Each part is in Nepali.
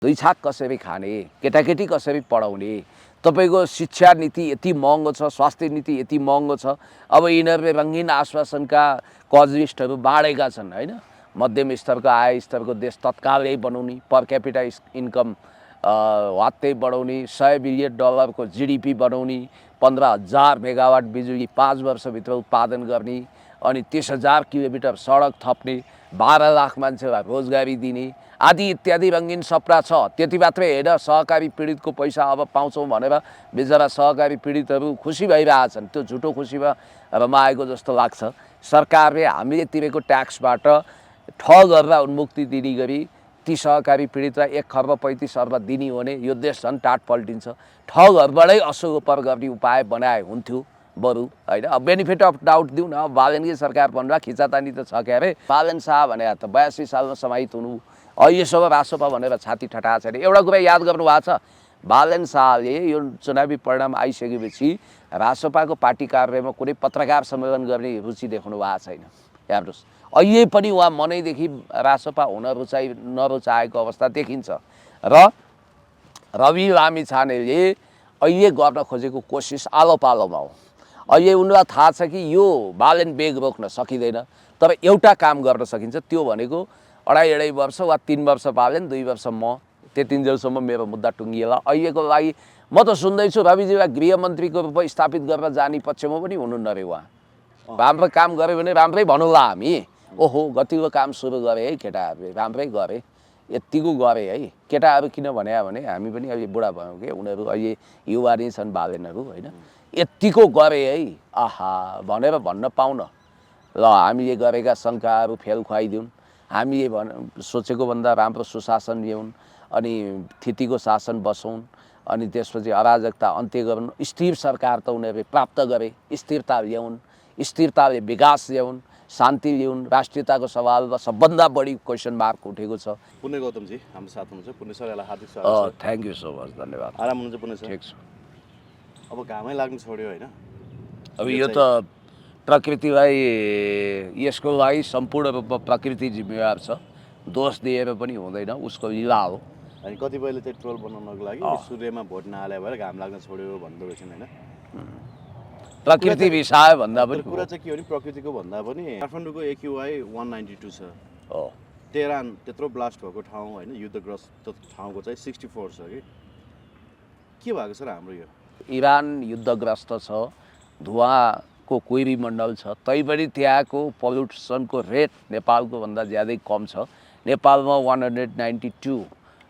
दुई छाक कसरी खाने, केटाकेटी कसरी पढाउने, तपाईँको शिक्षा नीति यति महँगो छ, स्वास्थ्य नीति यति महँगो छ। अब यिनीहरूले रङ्गीन आश्वासनका कजिस्टहरू बाँडेका छन् होइन। मध्यम स्तरको आय स्तरको देश तत्कालै बनाउने, पर क्यापिटा इन्कम वात्तै बढाउने, $100 बिलियन को GDP बनाउने, 15,000 मेगावाट बिजुली 5 वर्षभित्र उत्पादन गर्ने, अनि 30,000 किलोमिटर सडक थप्ने, 12 लाख मान्छेलाई रोजगारी दिने आदि इत्यादि रङ्गीन सपना छ। त्यति मात्रै होइन, सहकारी पीडितको पैसा अब पाउँछौँ भनेर बिचरा सहकारी पीडितहरू खुसी भइरहेछन्। त्यो झुटो खुसीमा रमाएको जस्तो लाग्छ। सरकारले हामीले तिरेको ट्याक्सबाट ठग गरेर उन्मुक्ति दिने गरी ती सहकारी पीडितलाई 1,35 अर्ब दिने हो भने यो देश झन् टाट पल्टिन्छ। ठगहरूबाटै असोपर गर्ने उपाय बनाए हुन्थ्यो बरु होइन। अब बेनिफिट अफ डाउट दिउँ न। अब बालनकै सरकार भन्दा खिचातानी त छ क्या अरे। बालन शाह भने त 82 सालमा समाहित हुनु, अहिलेसम्म रासोपा भनेर छाती ठटाएको छैन। एउटा कुरा याद गर्नु भएको छ, बालन शाहले यो चुनावी परिणाम आइसकेपछि रासोपाको पार्टी कार्यालयमा कुनै पत्रकार सम्मेलन गर्ने रुचि देखाउनु भएको छैन। हेर्नुहोस्, अहिले पनि उहाँ मनैदेखि रासोपा हुन नरुचाएको अवस्था देखिन्छ। र रवि लामिछानेले अहिले गर्न खोजेको कोसिस आलो पालोमा हो। अहिले उनलाई थाहा छ कि यो बालन बेग रोक्न सकिँदैन, तर एउटा काम गर्न सकिन्छ। त्यो भनेको अढाई वर्ष वा 3 वर्ष बालन, 2 वर्ष म, त्यतिन्जेलसम्म मेरो मुद्दा टुङ्गिएला। अहिलेको लागि म त सुन्दैछु रविजीलाई गृहमन्त्रीको रूपमा स्थापित गरेर जाने पक्षमा पनि हुनुहुन्न रे उहाँ। राम्रो काम गऱ्यो भने राम्रै भनौँला हामी। ओहो गतिको काम सुरु गरे है केटाहरूले, राम्रै गरे, यत्तिको गरे है। केटाहरू किन भने हामी पनि अहिले बुढा भयौँ कि, उनीहरू अहिले युवा नै छन् बालनहरू होइन। यत्तिको गरे है आहा भनेर भन्न पाउन। ल हामीले गरेका शङ्काहरू फेल खुवाइदिउन्, हामीले सोचेको भन्दा राम्रो सुशासन ल्याउन्, अनि स्थितिको शासन बसौन्, अनि त्यसपछि अराजकता अन्त्य गरून्। स्थिर सरकार त उनीहरूले प्राप्त गरे, स्थिरता ल्याउन्, स्थिरताले विकास ल्याउन्, शान्ति ल्याउन्। राष्ट्रियताको सवालमा सबभन्दा बढी क्वेसन मार्क उठेको छ। पुण्य गौतमजी हाम्रो साथ हुनुहुन्छ। पुण्य सर, यहाँलाई हार्दिक स्वागत छ। थ्याङ्क यू सो मच, धन्यवाद। आराम हुनुहुन्छ पुण्य सर? ठिक छ। अब घामै लाग्नु छोड्यो होइन। अब यो त प्रकृतिलाई, यसको लागि सम्पूर्ण रूपमा प्रकृति जिम्मेवार छ। दोष दिएर पनि हुँदैन, उसको लीला हो। अनि कतिपयले चाहिँ ट्रोल बनाउनको लागि सूर्यमा भोट नहाले भएर घाम लाग्न छोड्यो भन्दै रहेछन् होइन। प्रकृति रिसायो भन्दा पनि कुरा चाहिँ के हो नि, प्रकृतिको भन्दा पनि काठमाडौँको AQI 192 छ। हो। तेहरान त्यत्रो ब्लास्ट भएको ठाउँ होइन, युद्धग्रस्त ठाउँको चाहिँ 64 छ कि के भएको छ र हाम्रो यो? इरान युद्धग्रस्त छ, धुवाँको कोइरी मण्डल छ, तैपनि त्यहाँको पल्युसनको रेट नेपालको भन्दा ज्यादै कम छ। नेपालमा 192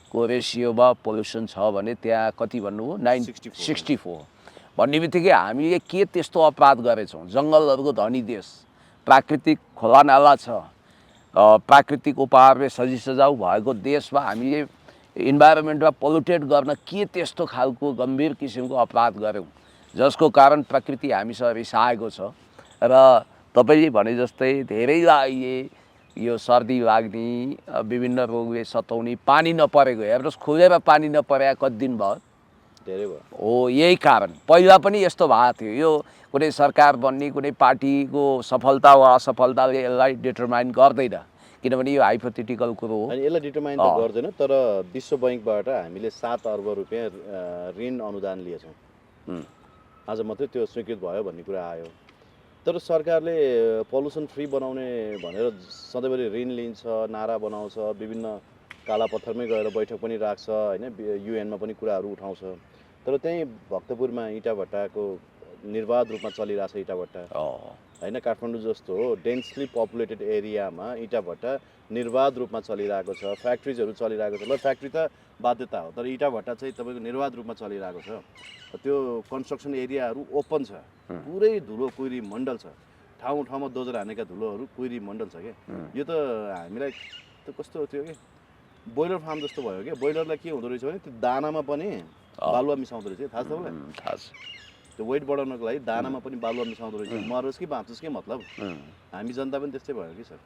को रेसियोमा पोल्युसन छ भने त्यहाँ कति भन्नुभयो? 64 भन्ने बित्तिकै हामीले के त्यस्तो अपराध गरेछौँ? जङ्गलहरूको धनी देश, प्राकृतिक खोलानाला छ, प्राकृतिक उपहारले सजिसजाउ भएको देशमा हामीले इन्भाइरोमेन्टमा पोल्युटेड गर्न के त्यस्तो खालको गम्भीर किसिमको अपराध गऱ्यौँ जसको कारण प्रकृति हामीसँग रिसाएको छ। र तपाईँले भने जस्तै धेरैलाई यो सर्दी लाग्ने, विभिन्न रोगले सताउने, पानी नपरेको, हेर्नुहोस् खुलेर पानी नपरे कति दिन भयो? धेरै भयो। हो, यही कारण। पहिला पनि यस्तो भएको थियो। यो कुनै सरकार बन्ने, कुनै पार्टीको सफलता वा असफलताले यसलाई डिटरमाइन गर्दैन, किनभने यो हाइपोथेटिकल कुरो हो। अनि यसलाई डिटरमाइन त गर्दैन, तर विश्व बैंकबाट हामीले 7 अर्ब रुपियाँ ऋण अनुदान लिएछौँ। आज मात्रै त्यो स्वीकृत भयो भन्ने कुरा आयो। तर सरकारले पल्युसन फ्री बनाउने भनेर सधैँभरि ऋण लिन्छ, नारा बनाउँछ, विभिन्न कालापत्थरमै गएर बैठक पनि राख्छ होइन, UN मा पनि कुराहरू उठाउँछ। तर त्यहीँ भक्तपुरमा इँटाभट्टाको निर्बाध रूपमा चलिरहेछ इँटाभट्टा होइन। काठमाडौँ जस्तो डेन्सली पपुलेटेड एरियामा इँटाभट्टा निर्बाध रूपमा चलिरहेको छ, फ्याक्ट्रिजहरू चलिरहेको छ। ल फ्याक्ट्री त बाध्यता हो, तर इँटाभट्टा चाहिँ तपाईँको निर्बाध रूपमा चलिरहेको छ। त्यो कन्स्ट्रक्सन एरियाहरू ओपन छ, पुरै धुलो कुइरी मण्डल छ, ठाउँ ठाउँमा दोजेर हानेका धुलोहरू कुइरी मण्डल छ क्या। यो त हामीलाई त कस्तो थियो कि बोइलर फार्म जस्तो भयो क्या। बोइलरलाई के हुँदो रहेछ भने त्यो दानामा पनि बालुवा मिसाउँदो रहेछ। थाहा छ तपाईँलाई? थाहा छ। त्यो वेट बढाउनको लागि दानामा पनि बालुवा मिसाउँदो रहेछ। मरोस् कि बाँचोस् के मतलब। हामी जनता पनि त्यस्तै भयो कि सर।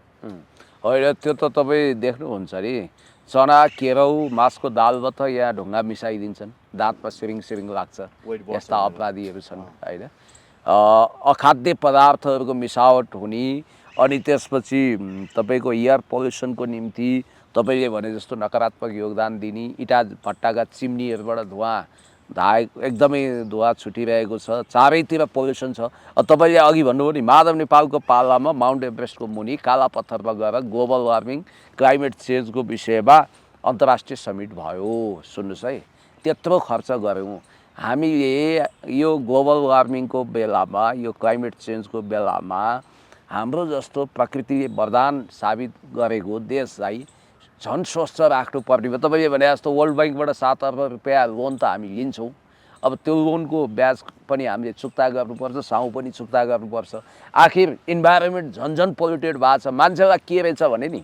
होइन, त्यो त तपाईँ देख्नुहुन्छ नि, चना, केराउ, मासको दालमा त यहाँ ढुङ्गा मिसाइदिन्छन्, दाँतमा सिरिङ लाग्छ। यस्ता अपराधीहरू छन् होइन। अखाद्य पदार्थहरूको मिसावट हुने, अनि त्यसपछि तपाईँको एयर पोल्युसनको निम्ति तपाईँले भने जस्तो नकारात्मक योगदान दिने इटा भट्टाका चिम्नीहरूबाट एकदमै धुवा छुटिरहेको छ, चारैतिर पोल्युसन छ। तपाईँले अघि भन्नुभयो नि माधव नेपालको पालामा माउन्ट एभरेस्टको मुनि काला पत्थरमा गएर ग्लोबल वार्मिङ क्लाइमेट चेन्जको विषयमा अन्तर्राष्ट्रिय समिट भयो। सुन्नुहोस् है, त्यत्रो खर्च गऱ्यौँ हामीले यो ग्लोबल वार्मिङको बेलामा, यो क्लाइमेट चेन्जको बेलामा हाम्रो जस्तो प्रकृतिले वरदान साबित गरेको देशलाई झन् स्वस्थ राख्नुपर्ने भयो। तपाईँले भने जस्तो वर्ल्ड ब्याङ्कबाट 7 अर्ब रुपियाँ लोन त हामी लिन्छौँ, अब त्यो लोनको ब्याज पनि हामीले चुक्ता गर्नुपर्छ, साउ पनि चुक्ता गर्नुपर्छ। आखिर इन्भाइरोमेन्ट झन् पोल्युटेड भएको छ। मान्छेलाई के रहेछ भने नि,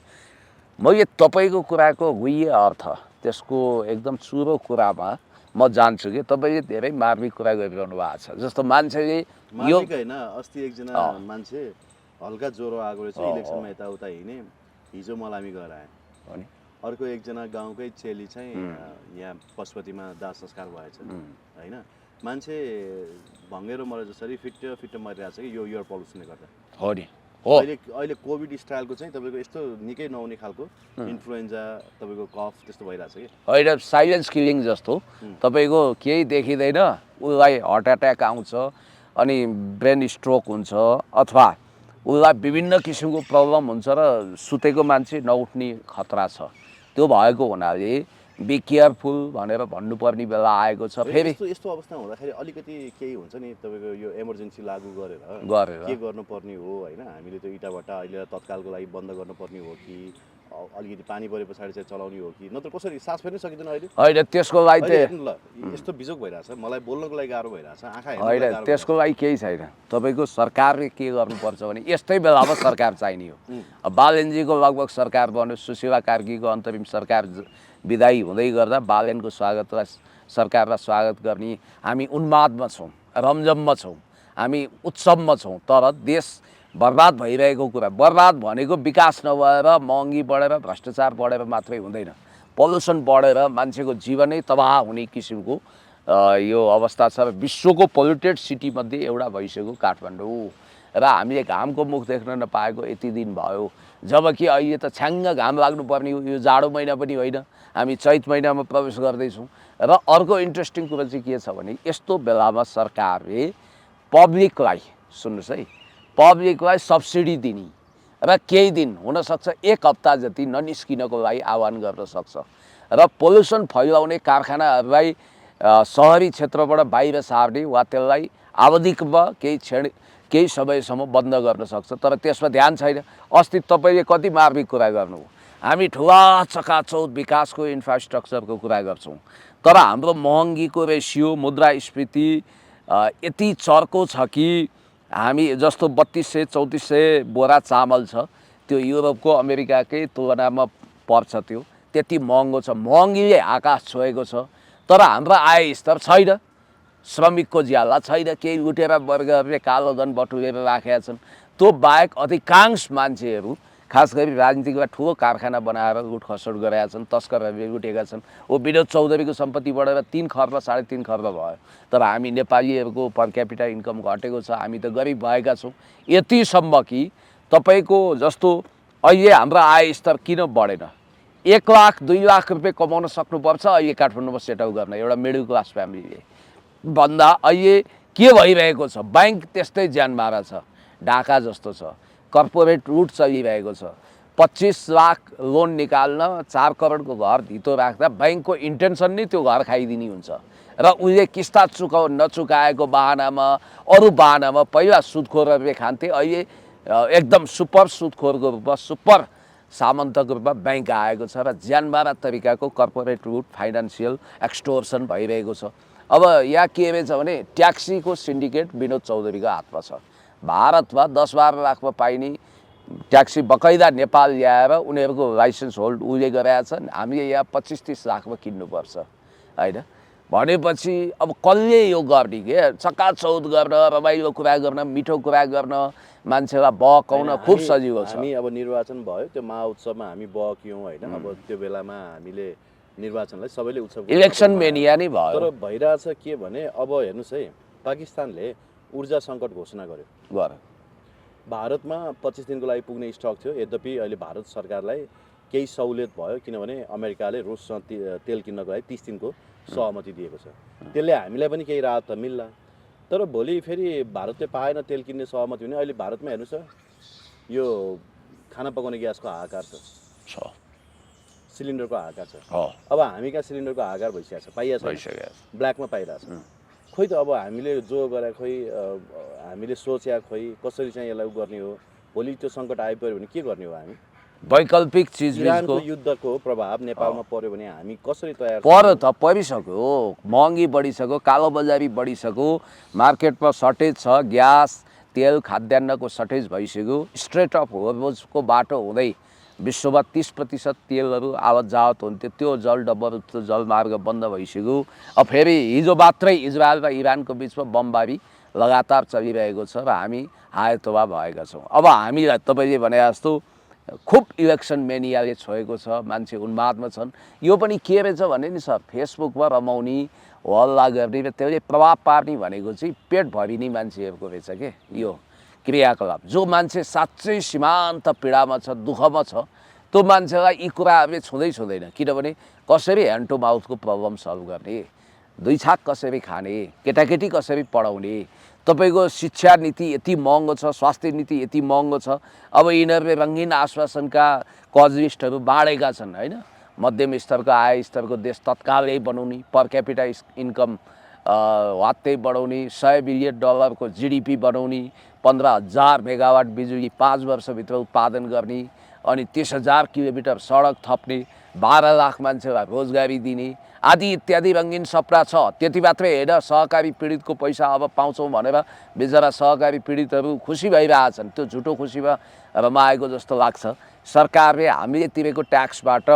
मैले तपाईँको कुराको गुह्य अर्थ त्यसको एकदम चुरो कुरामा म जान्छु कि तपाईँले धेरै मार्मिक कुरा गरिरहनु भएको छ। जस्तो मान्छेले यो होइन, अस्ति एकजना मान्छे हल्का ज्वरो आएको रहेछ, इलेक्सनमा यताउता हिँडे, हिजो मलामी गएर आए। अर्को एकजना गाउँकै चेली चाहिँ यहाँ पशुपतिमा दाह संस्कार भएछ होइन। मान्छे भङ्गेरो मरे जसरी फिट्ट मरिरहेको छ कि यो एयर पल्युसनले गर्दा। हो नि, हो। अहिले कोभिड स्टाइलको चाहिँ तपाईँको यस्तो निकै नहुने खालको इन्फ्लुएन्जा, तपाईँको कफ त्यस्तो भइरहेछ कि होइन, साइलेन्स किलिङ जस्तो तपाईँको केही देखिँदैन, उसलाई हार्ट एट्याक आउँछ अनि ब्रेन स्ट्रोक हुन्छ, अथवा उसलाई विभिन्न किसिमको प्रब्लम हुन्छ र सुतेको मान्छे नउठ्ने खतरा छ। त्यो भएको हुनाले बी केयरफुल भनेर भन्नुपर्ने बेला आएको छ। फेरि यस्तो अवस्था हुँदाखेरि अलिकति केही हुन्छ नि, तपाईँको यो इमर्जेन्सी लागू गरेर के गर्नुपर्ने हो होइन। हामीले त्यो इटाभट्टा अहिले तत्कालको लागि बन्द गर्नुपर्ने हो कि अलिकति पानी परे पछाडि चाहिँ चलाउने हो कि नत्र कसरी सास फेर्नै सकिँदैन अहिले? होइन, त्यसको लागि ल यस्तो बिजोग भइरहेछ, मलाई बोल्नको लागि गाह्रो भइरहेछ, आँखा होइन, त्यसको लागि केही छैन। तपाईँको सरकारले के गर्नुपर्छ भने यस्तै बेलामा सरकार चाहिने हो। बालेनजीको लगभग सरकार बन्यो, सुशीला कार्कीको अन्तरिम सरकार विदाई हुँदै गर्दा बालेनको सरकारलाई स्वागत गर्ने हामी उन्मादमा छौँ, रमझममा छौँ, हामी उत्सवमा छौँ। तर देश बर्बाद भइरहेको कुरा, बर्बाद भनेको विकास नभएर महँगी बढेर भ्रष्टाचार बढेर मात्रै हुँदैन, पल्युसन बढेर मान्छेको जीवनै तबाह हुने किसिमको यो अवस्था छ। विश्वको पोल्युटेड सिटीमध्ये एउटा भइसक्यो काठमाडौँ, र हामीले घामको मुख देख्न नपाएको यति दिन भयो। जबकि अहिले त छ्याङ्ग घाम लाग्नुपर्ने यो जाडो महिना पनि होइन, हामी चैत महिनामा प्रवेश गर्दैछौँ। र अर्को इन्ट्रेस्टिङ कुरा चाहिँ के छ भने यस्तो बेलामा सरकारले पब्लिकलाई, सुन्नुहोस् है, पब्लिकलाई सब्सिडी दिने र केही दिन हुनसक्छ 1 हप्ता जति ननिस्किनको लागि आह्वान गर्न सक्छ र पोल्युसन फैलाउने कारखानाहरूलाई सहरी क्षेत्रबाट बाहिर सार्ने वा त्यसलाई आवधिकमा केही समयसम्म बन्द गर्न सक्छ। तर त्यसमा ध्यान छैन। अस्ति तपाईँले कति मार्मिक कुरा गर्नुभयो, हामी ठुला चकाचौध विकासको इन्फ्रास्ट्रक्चरको कुरा गर्छौँ, तर हाम्रो महँगीको रेसियो, मुद्रास्फीति यति चर्को छ कि हामी जस्तो 3200-3400 बोरा चामल छ, त्यो युरोपको अमेरिकाकै तुलनामा पर्छ, त्यो त्यति महँगो छ। महँगीले आकाश छोएको छ, तर हाम्रो आय स्तर छैन, श्रमिकको ज्याला छैन, केही लुटेर वर्गहरूले कालो धन बटुलेर राखेका छन्। त्यो बाहेक अधिकांश मान्छेहरू खास गरी राजनीतिकलाई ठुलो कारखाना बनाएर लुटखसुट गरेका छन्, तस्करहरूले लुटेका छन्। विनोद चौधरीको सम्पत्ति बढेर 3 खर्ब 3.5 खर्ब भयो, तर हामी नेपालीहरूको पर क्यापिटा इन्कम घटेको छ, हामी त गरिब भएका छौँ। यतिसम्म कि तपाईँको जस्तो अहिले हाम्रो आय स्तर किन बढेन? 1 लाख 2 लाख रुपियाँ कमाउन सक्नुपर्छ अहिले काठमाडौँमा सेटल गर्न एउटा मिडल क्लास फ्यामिलीले भन्दा अहिले के भइरहेको छ? ब्याङ्क त्यस्तै ज्यानमारा छ, ढाका जस्तो छ, कर्पोरेट लुट चलिरहेको छ। 25 लाख लोन निकाल्न 4 करोडको घर धितो राख्दा ब्याङ्कको इन्टेन्सन नै त्यो घर खाइदिने हुन्छ र उसले किस्ता नचुकाएको बाहनामा, अरू बाहनामा पहिला सुदखोरहरूले खान्थे, अहिले एकदम सुपर सुदखोरको रूपमा, सुपर सामन्तको रूपमा ब्याङ्क आएको छ र ज्यानमारा तरिकाको कर्पोरेट लुट, फाइनेन्सियल एक्सटोर्सन भइरहेको छ। अब यहाँ के रहेछ भने ट्याक्सीको सिन्डिकेट विनोद चौधरीको हातमा छ। भारतमा 10-12 लाखमा पाइने ट्याक्सी बकैदा नेपाल ल्याएर उनीहरूको लाइसेन्स होल्ड उसले गरेका छन्, हामीले यहाँ 25-30 लाखमा किन्नुपर्छ होइन। भनेपछि अब कसले यो गर्ने के? चकाचौध गर्न, रमाइलो कुरा गर्न, मिठो कुरा गर्न, मान्छेलाई बहकाउन खुब सजिलो छ। हामी अब निर्वाचन भयो, त्यो महाउत्सवमा हामी बहक्यौँ होइन। अब त्यो बेलामा हामीले निर्वाचनलाई सबैले उत्सव इलेक्सन मेनिया नै भयो। तर भइरहेछ के भने अब हेर्नुहोस् है, पाकिस्तानले ऊर्जा सङ्कट घोषणा गर्यो। भारतमा 25 दिनको लागि पुग्ने स्टक थियो, यद्यपि अहिले भारत सरकारलाई केही सहुलियत भयो किनभने अमेरिकाले रुससँग तेल किन्नको लागि 30 दिनको सहमति दिएको छ। त्यसले हामीलाई पनि केही राहत त मिल्ला। तर भोलि फेरि भारतले पाएन तेल किन्ने सहमति भने अहिले भारतमा हेर्नुहोस् त यो खाना पकाउने ग्यासको हाहाकार छ, सिलिन्डरको हाहाकार छ। अब हामी कहाँ सिलिन्डरको हाहाकार भइसकेको छ, पाइएको छ, ब्ल्याकमा पाइरहेछ। खोइ त अब हामीले जो गरे खोइ हामीले सोचे खोइ कसरी चाहिँ यसलाई गर्ने हो। भोलि त्यो सङ्कट आइपर्यो भने के गर्ने हो हामी? वैकल्पिक चिज इरानको युद्धको प्रभाव नेपालमा पर्यो भने हामी कसरी तयार पर्यो त परिसक्यो, महँगी बढिसक्यो, कालोबजारी बढिसक्यो, मार्केटमा सर्टेज छ, ग्यास तेल खाद्यान्नको सर्टेज भइसक्यो। स्ट्रेट अफ होर्मुजको बाटो हुँदै विश्वमा 30% तेलहरू आवत जावत हुन्थ्यो, त्यो जलडब्बर जलमार्ग बन्द भइसक्यो। अब फेरि हिजो मात्रै इजरायल र इरानको बिचमा बमबारी लगातार चलिरहेको छ र हामी हायतोबा भएका छौँ। अब हामीलाई तपाईँले भने जस्तो खुब इलेक्सन मेनियाले छोएको छ, मान्छे उन्मादमा छन्। यो पनि के रहेछ भने नि सर, फेसबुकमा रमाउने हल्ला गर्ने र त्यसले प्रभाव पार्ने भनेको चाहिँ पेट भरिने मान्छेहरूको रहेछ के यो क्रियाकलाप। जो मान्छे साँच्चै सीमान्त पीडामा छ, दुःखमा छ, त्यो मान्छेलाई यी कुराहरूले छुँदैन। किनभने कसरी ह्यान्ड टु माउथको प्रब्लम सल्भ गर्ने, दुई छाक कसरी खाने, केटाकेटी कसरी पढाउने, तपाईँको शिक्षा नीति यति महँगो छ, स्वास्थ्य नीति यति महँगो छ। अब यिनीहरूले रङ्गीन आश्वासनका कजलिस्टहरू बाँडेका छन् होइन। मध्यम स्तरको आय स्तरको देश तत्कालै बनाउने, पर क्यापिटा इन्कम वात्तै बढाउने, $100 बिलियन को GDP बनाउने, 15,000 मेगावाट बिजुली 5 वर्षभित्र उत्पादन गर्ने, अनि 30,000 किलोमिटर सडक थप्ने, 12 लाख मान्छेलाई रोजगारी दिने आदि इत्यादि रङ्गीन सपना छ। त्यति मात्रै होइन, सहकारी पीडितको पैसा अब पाउँछौँ भनेर बेचारा सहकारी पीडितहरू खुसी भइरहेछन्। त्यो झुटो खुसीमा रमाएको जस्तो लाग्छ। सरकारले हामीले तिरेको ट्याक्सबाट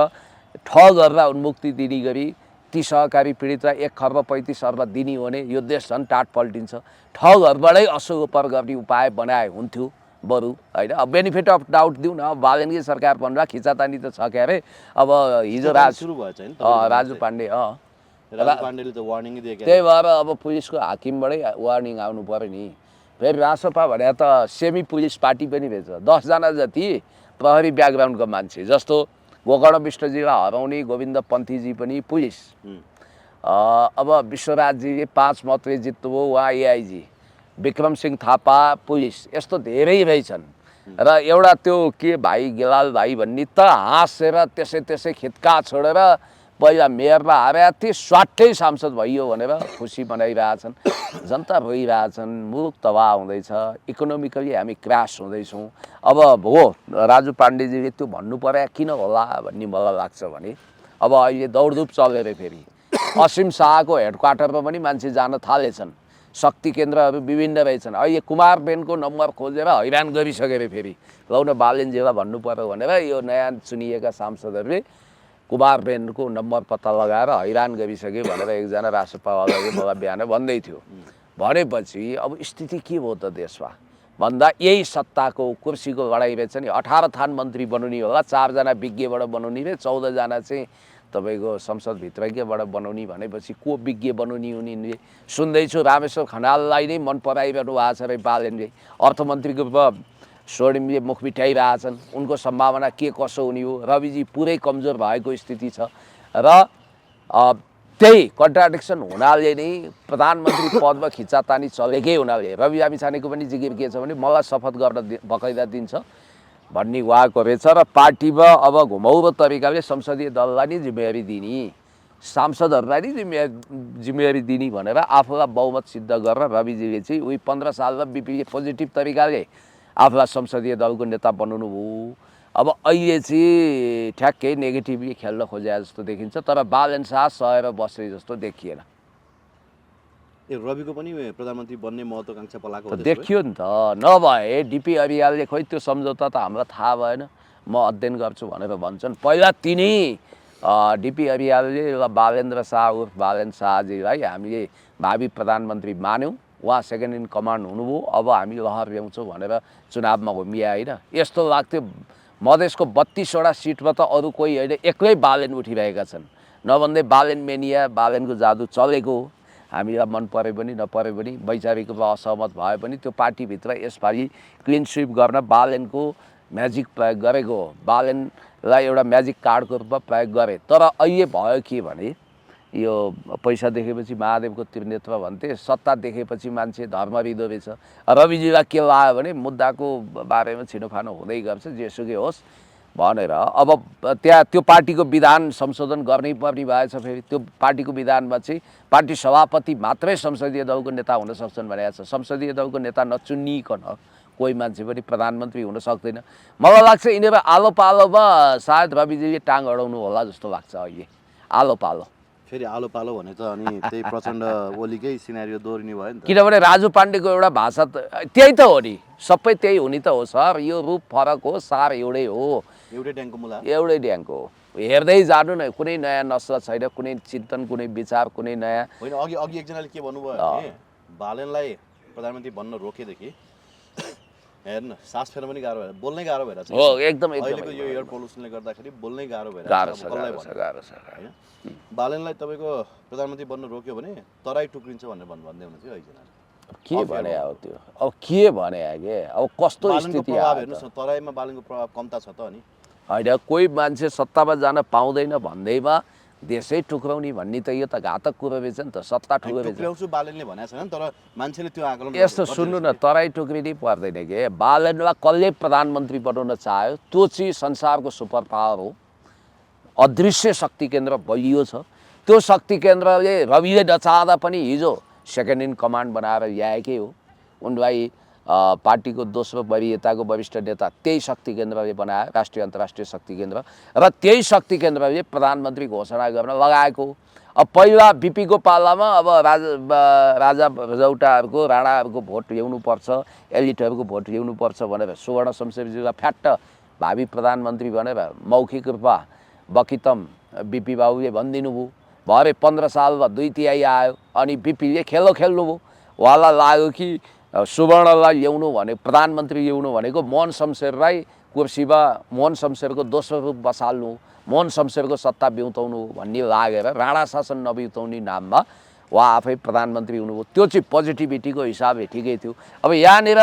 ठग गरेर उन्मुक्ति दिने गरी ती सहकारी पीडितलाई 1,35 अर्ब दिने हो भने यो देश झन् टाट पल्टिन्छ। ठगहरूबाटै असोपर गर्ने उपाय बनाए हुन्थ्यो बरु होइन। अब बेनिफिट अफ डाउट दिउँ न, अब बालनकै सरकार बनेर खिचातानी त छ क्यारे। अब हिजो सुरु भएछ नि राजु पाण्डे पाण्डेले त वार्निङ दिएको, त्यही भएर अब पुलिसको हाकिमबाटै वार्निङ आउनु पर्यो नि। फेरि रासपा भने त सेमी पुलिस पार्टी पनि रहेछ, 10 जना जति प्रहरी ब्याकग्राउन्डको मान्छे। जस्तो गोकर्ण विष्टजीलाई हराउने गोविन्द पन्थीजी पनि पुलिस। अब विश्वराजजीले 5 मतले जित्नुभयो, उहाँ AIG। विक्रम सिंह थापा पुलिस। यस्तो धेरै रहेछन्। र एउटा त्यो के भाइ गेलाल भाइ भन्ने त हाँसेर त्यसै खित्का छोडेर पहिला मेयरमा हारेका थिए, स्वाटै सांसद भइयो भनेर खुसी मनाइरहेछन्। जनता रोइरहेछन्, मुलुक तबाह हुँदैछ, इकोनोमिकली हामी क्रास हुँदैछौँ। अब हो राजु पाण्डेजीले त्यो भन्नु पर्यो किन होला भन्ने मलाई लाग्छ भने अब अहिले दौडधुप चलेर फेरि असीम शाहको हेडक्वार्टरमा पनि मान्छे जान थालेछन्। शक्ति केन्द्रहरू विभिन्न रहेछन्। अहिले कुमार बेनको नम्बर खोजेर हैरान गरिसकेर फेरि लौ न बालेनजीलाई भन्नु पर्यो भनेर यो नयाँ चुनिएका सांसदहरूले कुमार बेनको नम्बर पत्ता लगाएर हैरान गरिसके भनेर एकजना राष्ट्रपालले मलाई बिहान भन्दै थियो। भनेपछि अब स्थिति के भयो त देशमा भन्दा यही सत्ताको कुर्सीको लडाइँ रहेछ नि। 18 थान मन्त्री बनाउने होला, 4 जना विज्ञबाट बनाउने रे, 14 जना चाहिँ तपाईँको संसदभित्रबाट बनाउने भनेपछि को विज्ञ बनाउने उनीले सुन्दैछु। रामेश्वर खनाललाई नै मन पराइरहनु भएको छ रे बालेनले। अर्थमन्त्रीको स्वर्णिमले मुख बिठाइरहेछन्, उनको सम्भावना के कसो हुने हो। रविजी पुरै कमजोर भएको स्थिति छ र त्यही कन्ट्राडिक्सन हुनाले नै प्रधानमन्त्री पदमा खिचातानी चलेकै हुनाले रवि लामिछानेको पनि जिकिर के छ भने मलाई शपथ गर्न बकाइदा दिन्छ भन्ने उहाँको रहेछ। र पार्टीमा अब घुमाउरो तरिकाले संसदीय दललाई नै जिम्मेवारी दिने, सांसदहरूलाई नै जिम्मेवारी दिने भनेर आफूलाई बहुमत सिद्ध गरेर रविजीले चाहिँ उही 15 सालमा बिपी पोजिटिभ तरिकाले आफूलाई संसदीय दलको नेता बनाउनु भयो। अब अहिले चाहिँ ठ्याक्कै नेगेटिभली खेल्न खोजे जस्तो देखिन्छ, तर बालन शाह सहेर बस्ने जस्तो देखिएन। रविको पनि प्रधानमन्त्री बन्ने महत्त्वाकांक्षा पलाएको देखियो नि त। नभए DP अरियालले खोइ त्यो सम्झौता त हामीलाई थाहा भएन, म अध्ययन गर्छु भनेर भन्छन्। पहिला तिनै DP अरियालले बालेन्द्र शाह उर्फ बालेन शाहजीलाई हामीले भावी प्रधानमन्त्री मान्यौँ, उहाँ सेकेन्ड इन कमान्ड हुनुभयो, अब हामी लहर ल्याउँछौँ भनेर चुनावमा घुमिया होइन। यस्तो लाग्थ्यो मधेसको 32वटा सिटमा त अरू कोही होइन, एक्लै बालेन उठिरहेका छन्। नभन्दै बालेन मेनिया, बालेनको जादु चलेको हामीलाई मन परे पनि नपरे पनि वैचारिकमा असहमत भए पनि त्यो पार्टीभित्र यसपालि क्लिन स्विप गर्न बालेनको म्याजिक प्रयोग गरेको हो। बालेन लाई एउटा म्याजिक कार्डको रूपमा प्रयोग गरे। तर अहिले भयो के भने यो पैसा देखेपछि महादेवको त्रिनेत्र भन्थे, सत्ता देखेपछि मान्छे धर्म रिदो रहेछ। रविजीलाई के लाग्यो भने मुद्दाको बारेमा छिनोफानो हुँदै गर्छ, जेसुकै होस् भनेर अब त्यहाँ त्यो पार्टीको विधान संशोधन गर्नै पर्ने भएछ। फेरि त्यो पार्टीको विधानमा चाहिँ पार्टी सभापति मात्रै संसदीय दलको नेता हुन सक्छन् भनेको छ। संसदीय दलको नेता नचुनिकन कोही मान्छे पनि प्रधानमन्त्री हुन सक्दैन। मलाई लाग्छ यिनीहरू आलो पालोमा सायद रविजीले टाङ अडाउनु होला जस्तो लाग्छ अहिले। आलो पालो फेरि आलो पालो भने त अनि त्यही प्रचण्ड ओलीकै सिनारियो दोहोरिने भयो नि त। किनभने राजु पाण्डेको एउटा भाषा त्यही त हो नि, सबै त्यही हुने त हो सर। यो रूप फरक हो, सार एउटै हो, एउटै ट्याङ्कको मुला, एउटै ड्याङको हो। हेर्दै जानु न, कुनै नयाँ नस्ल छैन, कुनै चिन्तन, कुनै विचार, कुनै नयाँ होइन। अघि एकजनाले के भन्नुभयो भने बालनलाई प्रधानमन्त्री बन्न रोकेदेखि हेर्न सास फेर्न पनि गाह्रो भएर, बोल्नै गाह्रो भएर हो। एकदम अहिलेको यो एयर पोल्युसनले गर्दाखेरि बोल्नै गाह्रो भएर गाह्रो छ, गाह्रो छ। होइन, बालनलाई तपाईँको प्रधानमन्त्री बन्न रोक्यो भने तराई टुक्रिन्छ भनेर भन्दै हुनुहुन्थ्यो एकजनाले। के भने हो त्यो? अब के भने के अब कस्तो स्थिति प्रभाव हेर्नुहोस् न, तराईमा बालनको प्रभाव कम्ता छ त। अनि होइन, कोही मान्छे सत्तामा जान पाउँदैन भन्दैमा देशै टुक्राउने भन्ने त यो त घातक कुरो रहेछ नि त। सत्ता टुक्राउँछ टुक्राउँछु बालनले भनेको छैन, तर मान्छेले त्यो आकलन यस्तो सुन्नु न, तराई टुक्रिनै पर्दैन के। बालनलाई कसले प्रधानमन्त्री बनाउन चाह्यो? त्यो चाहिँ संसारको सुपर पावर हो, अदृश्य शक्ति केन्द्र बलियो छ। त्यो शक्ति केन्द्रले रविले नचाहँदा पनि हिजो सेकेन्ड इन कमान्ड बनाएर ल्याएकै हो। उनलाई पार्टीको दोस्रो वरियताको वरिष्ठ नेता त्यही शक्ति केन्द्रले बनायो, राष्ट्रिय अन्तर्राष्ट्रिय शक्ति केन्द्र, र त्यही शक्ति केन्द्रले प्रधानमन्त्री घोषणा गर्न लगाएको। अब पहिला बिपीको पालामा अब राजा रजौटाहरूको, राणाहरूको भोट ल्याउनुपर्छ, एलिटहरूको भोट ल्याउनुपर्छ भनेर सुवर्ण शमशेरजीलाई फ्याट्ट भावी प्रधानमन्त्री भनेर मौखिक रूपमा बकितम बिपी बाबुले भनिदिनु भयो। भरे 15 सालमा 2/3 आयो, अनि बिपीले खेल्नुभयो। उहाँलाई लाग्यो कि सुवर्णलाई ल्याउनु भने, प्रधानमन्त्री ल्याउनु भनेको मोहन शमशेरलाई कुर्सीमा मोहन शमशेरको दोस्रो रूप बसाल्नु, मोहन शमशेरको सत्ता बिउताउनु भन्ने लागेर राणा शासन नबिउताउने नाममा उहाँ आफै प्रधानमन्त्री हुनुभयो। त्यो चाहिँ पोजिटिभिटीको हिसाबले ठिकै थियो। अब यहाँनिर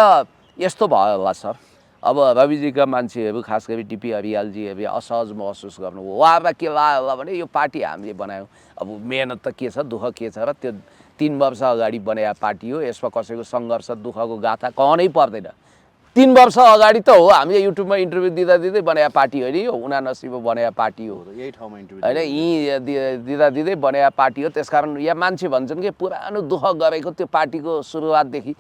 यस्तो भयो होला सर, अब रविजीका मान्छेहरू खास गरी डिपी हरियालजीहरूले असहज महसुस गर्नुभयो। उहाँहरूलाई के लाग्यो होला भने यो पार्टी हामीले बनायौँ, अब मेहनत त के छ, दुःख के छ, र त्यो 3 वर्ष अगाडि बनाएको पार्टी हो, यसमा कसैको सङ्घर्ष दुःखको गाथा कहनै पर्दैन। 3 वर्ष अगाडि त हो हामीले युट्युबमा इन्टरभ्यू दिँदै बनाएको पार्टी हो नि, यो 79 बनाएको पार्टी हो, यही ठाउँमा इन्टरभ्यू होइन, यहीँ दिँदै बनाएको पार्टी हो। त्यसकारण यहाँ मान्छे भन्छन् कि पुरानो दुःख गरेको त्यो पार्टीको सुरुवातदेखि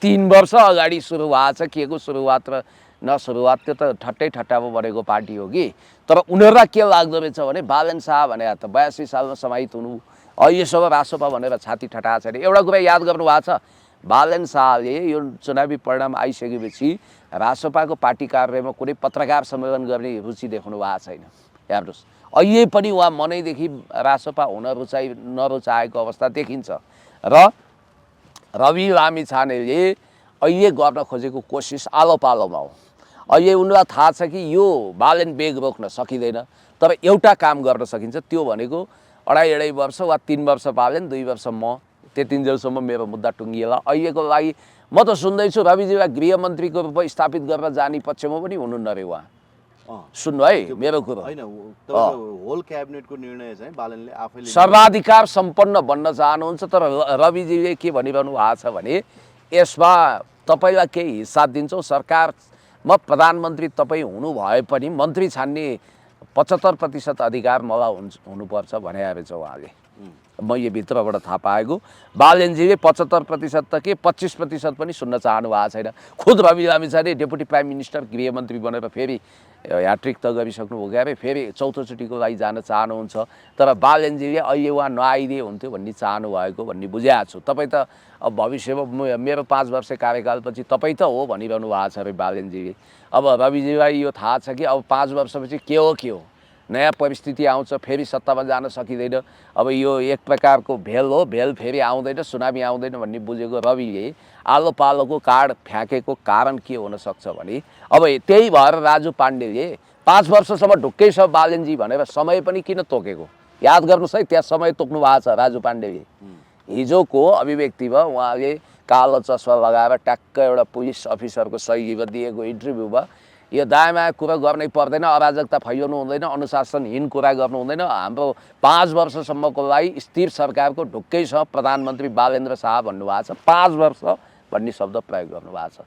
3 वर्ष अगाडि सुरु भएको छ, के को सुरुवात र नसुरुवात, त्यो त ठट्टामा बनेको पार्टी हो कि। तर उनीहरूलाई के लाग्दो रहेछ भने बालन शाह भने त 82 सालमा समाहित हुनु, अहिलेसम्म रासोपा भनेर छाती ठटाएको छैन। एउटा कुरा याद गर्नु भएको छ, बालन शाहले यो चुनावी परिणाम आइसकेपछि रासोपाको पार्टी कार्यालयमा कुनै पत्रकार सम्मेलन गर्ने रुचि देखाउनु भएको छैन। हेर्नुहोस्, अहिले पनि उहाँ मनैदेखि रासोपा हुन नरुचाएको अवस्था देखिन्छ। र रवि लामिछानेले अहिले गर्न खोजेको कोसिस आलो पालोमा हो। अहिले उनीलाई थाहा छ कि यो बालन बेग रोक्न सकिँदैन, तर एउटा काम गर्न सकिन्छ, त्यो भनेको 2.5 वर्ष वा 3 वर्ष बालन, 2 वर्ष म, त्यतिन्जेलसम्म मेरो मुद्दा टुङ्गिएला। अहिलेको लागि म त सुन्दैछु रविजीलाई गृहमन्त्रीको रूपमा स्थापित गर्न जाने पक्षमा पनि हुनुहुन्न रे उहाँ। सुन्नु है मेरो कुरो, होइन, होल क्याबिनेटको निर्णय चाहिँ बालनले आफैले सर्वाधिकार सम्पन्न बन्न चाहनुहुन्छ। तर रविजीले के भनिरहनु भएको छ भने यसमा तपाईँलाई केही हिस्सा दिन्छौँ, सरकारमा प्रधानमन्त्री तपाईँ हुनु भए पनि मन्त्री छान्ने 75% अधिकार मलाई हुनुपर्छ भने रहेछ उहाँले। मैले भित्रबाट थाहा पाएको बालनजीले 75% त के 25% पनि सुन्न चाहनु भएको छैन। खुद Rabi Lamichhane deputy prime minister गृहमन्त्री बनेर फेरि ह्याट्रिक त गरिसक्नुभयो क्यारे, फेरि चौथोचोटिको लागि जान चाहनुहुन्छ। तर बालनजीले अहिले उहाँ नआइदिए हुन्थ्यो भन्ने चाहनु भएको भन्ने बुझाएको छु। तपाईँ त अब भविष्यमा मेरो 5 वर्ष कार्यकालपछि तपाईँ त हो भनिरहनु भएको छ अरे बालनजीले। अब रविजीलाई यो थाहा छ कि अब 5 वर्षपछि के हो, नयाँ परिस्थिति आउँछ, फेरि सत्तामा जान सकिँदैन। अब यो एक प्रकारको भेल हो, भेल फेरि आउँदैन, सुनामी आउँदैन भन्ने बुझेको रविले आलो पालोको कार्ड फ्याँकेको कारण के हुनसक्छ भने अब त्यही भएर राजु पाण्डेले 5 वर्षसम्म ढुक्कै छ बालनजी भनेर समय पनि किन तोकेको याद गर्नुहोस् है। त्यहाँ समय तोक्नु भएको छ राजु पाण्डेले। हिजोको अभिव्यक्तिमा उहाँले कालो चस्मा लगाएर ट्याक्क एउटा पुलिस अफिसरको शैलीमा दिएको इन्टरभ्यूमा यो दायाँमा कुरा गर्नै पर्दैन, अराजकता फैलाउनु हुँदैन, अनुशासनहीन कुरा गर्नु हुँदैन। हाम्रो 5 वर्षसम्मको लागि स्थिर सरकारको ढुक्कैसँग प्रधानमन्त्री बालेन्द्र शाह भन्नुभएको छ। 5 वर्ष भन्ने शब्द प्रयोग गर्नुभएको छ।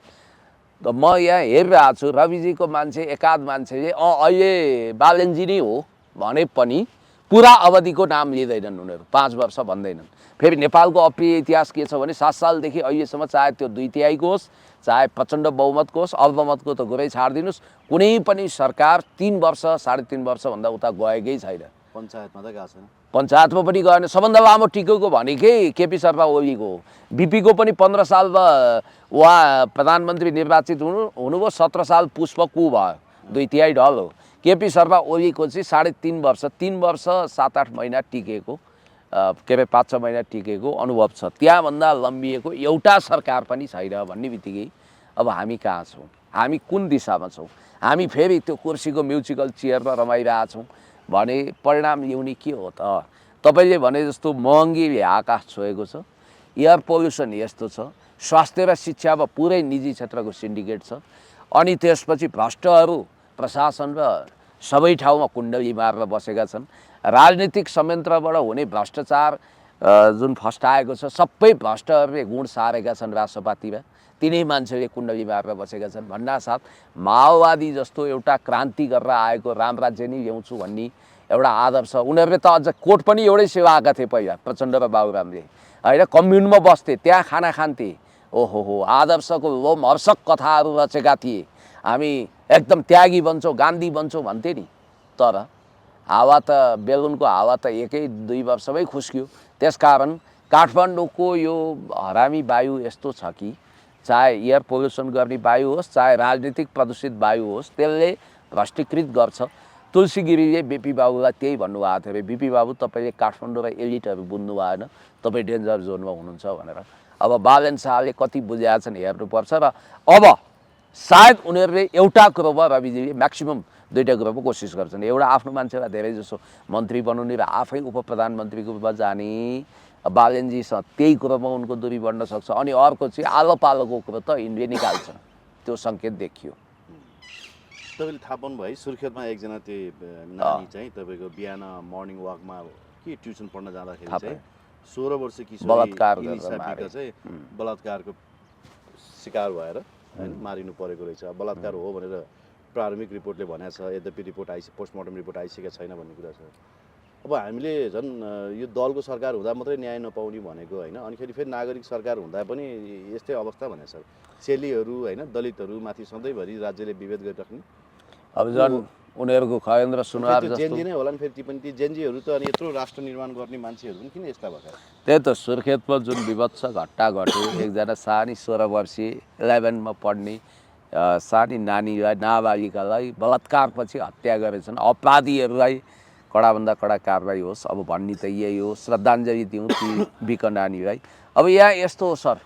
त म यहाँ हेरिरहेको छु, रविजीको मान्छे एकाध मान्छेले अहिले बालेनजी नै हो भने पनि पुरा अवधिको नाम लिँदैनन् उनीहरू, 5 वर्ष भन्दैनन्। फेरि नेपालको अप्रिय इतिहास के छ भने 7 सालदेखि अहिलेसम्म चाहे त्यो 2/3 होस्, चाहे प्रचण्ड बहुमतको होस्, अल्पमतको त कुरै छाडिदिनुहोस्, कुनै पनि सरकार 3 वर्ष 3.5 वर्षभन्दा उता गएकै छैन। पञ्चायतमा त गएको छैन। पञ्चायतमा पनि गएन। सबभन्दा लामो टिकेको भनेकै केपी शर्मा ओलीको हो। बिपीको पनि 15 सालमा उहाँ प्रधानमन्त्री निर्वाचित हुनुभयो, 17 साल पुष्प कु भयो, 2/3 ढल हो। केपी शर्मा ओलीको चाहिँ 3.5 वर्ष, 3 वर्ष 7-8 महिना टिकेको, के अरे 5-6 महिना टिकेको अनुभव छ। त्यहाँभन्दा लम्बिएको एउटा सरकार पनि छैन भन्ने बित्तिकै अब हामी कहाँ छौँ, हामी कुन दिशामा छौँ, हामी फेरि त्यो कुर्सीको म्युजिकल चेयरमा रमाइरहेछौँ भने परिणाम ल्याउने के हो त? तपाईँले भने जस्तो महँगीले आकाश छोएको छ, एयर पोल्युसन यस्तो छ, स्वास्थ्य र शिक्षामा पुरै निजी क्षेत्रको सिन्डिकेट छ, अनि त्यसपछि भ्रष्टहरू प्रशासन र सबै ठाउँमा कुण्डली मारेर बसेका छन्। राजनीतिक संयन्त्रबाट हुने भ्रष्टाचार जुन फस्टाएको छ, सबै भ्रष्टहरूले गुण सारेका छन् राष्ट्रपातिमा, तिनै मान्छेले कुण्डली मारेर बसेका छन्। भन्नासाथ माओवादी जस्तो एउटा क्रान्ति गरेर आएको रामराज्य नै ल्याउँछु भन्ने एउटा आदर्श, उनीहरूले त अझ कोट पनि एउटै सेवाएका थिए पहिला, प्रचण्ड र बाबुरामले होइन, कम्युनमा बस्थे, त्यहाँ खाना खान्थे। ओहो हो, आदर्शको लोमहर्षक कथाहरू रचेका थिए। हामी एकदम त्यागी बन्छौँ, गान्धी बन्छौँ भन्थे नि। तर हावा त बेलुनको हावा त 1-2 वर्षमै खुस्क्यो। त्यसकारण काठमाडौँको यो हरामी वायु यस्तो छ कि चाहे एयर पोल्युसन गर्ने वायु होस्, चाहे राजनीतिक प्रदूषित वायु होस्, त्यसले भ्रष्टीकृत गर्छ। तुलसी गिरीले बिपी बाबुलाई त्यही भन्नुभएको थियो अरे, बिपी बाबु तपाईँले काठमाडौँ र एलिटहरू बुझ्नु भएन, तपाईँ डेन्जर जोनमा हुनुहुन्छ भनेर। अब बालेन शाहले कति बुझेका छन् हेर्नुपर्छ। र अब सायद उनीहरूले एउटा कुरोमा, रविजीले म्याक्सिमम् 2टा कुरोमा कोसिस गर्छन्। एउटा, आफ्नो मान्छेलाई धेरै जसो मन्त्री बनाउने र आफै उप प्रधानमन्त्रीको रूपमा जाने, बालेनजीसँग त्यही कुरोमा उनको दूरी बढ्न सक्छ। अनि अर्को चाहिँ आलो पालोको कुरो त यिनले निकाल्छ, त्यो सङ्केत देखियो। तपाईँले थाहा पाउनुभयो है, सुर्खेतमा एकजना त्यो नानी चाहिँ तपाईँको बिहान मर्निङ वाकमा के ट्युसन पढ्न जाँदाखेरि चाहिँ 16 वर्ष किशोरी बलात्कार चाहिँ बलात्कारको शिकार भएर होइन मारिनु परेको रहेछ। बलात्कार हो भनेर प्रारम्भिक रिपोर्टले भनेको छ, यद्यपि रिपोर्ट पोस्टमार्टम रिपोर्ट आइसकेको छैन भन्ने कुरा छ। अब हामीले झन् यो दलको सरकार हुँदा मात्रै न्याय नपाउने भनेको होइन, अनिखेरि फेरि नागरिक सरकार हुँदा पनि यस्तै अवस्था भने सर, चेलीहरू होइन, दलितहरू माथि सधैँभरि राज्यले विभेद गरिराख्ने। अब झन् उनीहरूको खगेन्द्र सुनवार जस्तो जेन्जी नै होला नि फेरि, ती पनि ती जेन्जीहरू त अनि यत्रो राष्ट्र निर्माण गर्ने मान्छेहरू पनि किन यस्ता भएका? त्यही त सुर्खेतमा जुन विभत्स घटना घट्यो, एकजना सानी 16 वर्षीय 11मा पढ्ने सानी नानीलाई, नाबालिकालाई बलात्कारपछि हत्या गरेछन्। अपराधीहरूलाई कडाभन्दा कडा कारवाही होस्, अब भन्ने त यही हो। श्रद्धाञ्जली दिउँ ती बिक नानीलाई। अब यहाँ यस्तो हो सर,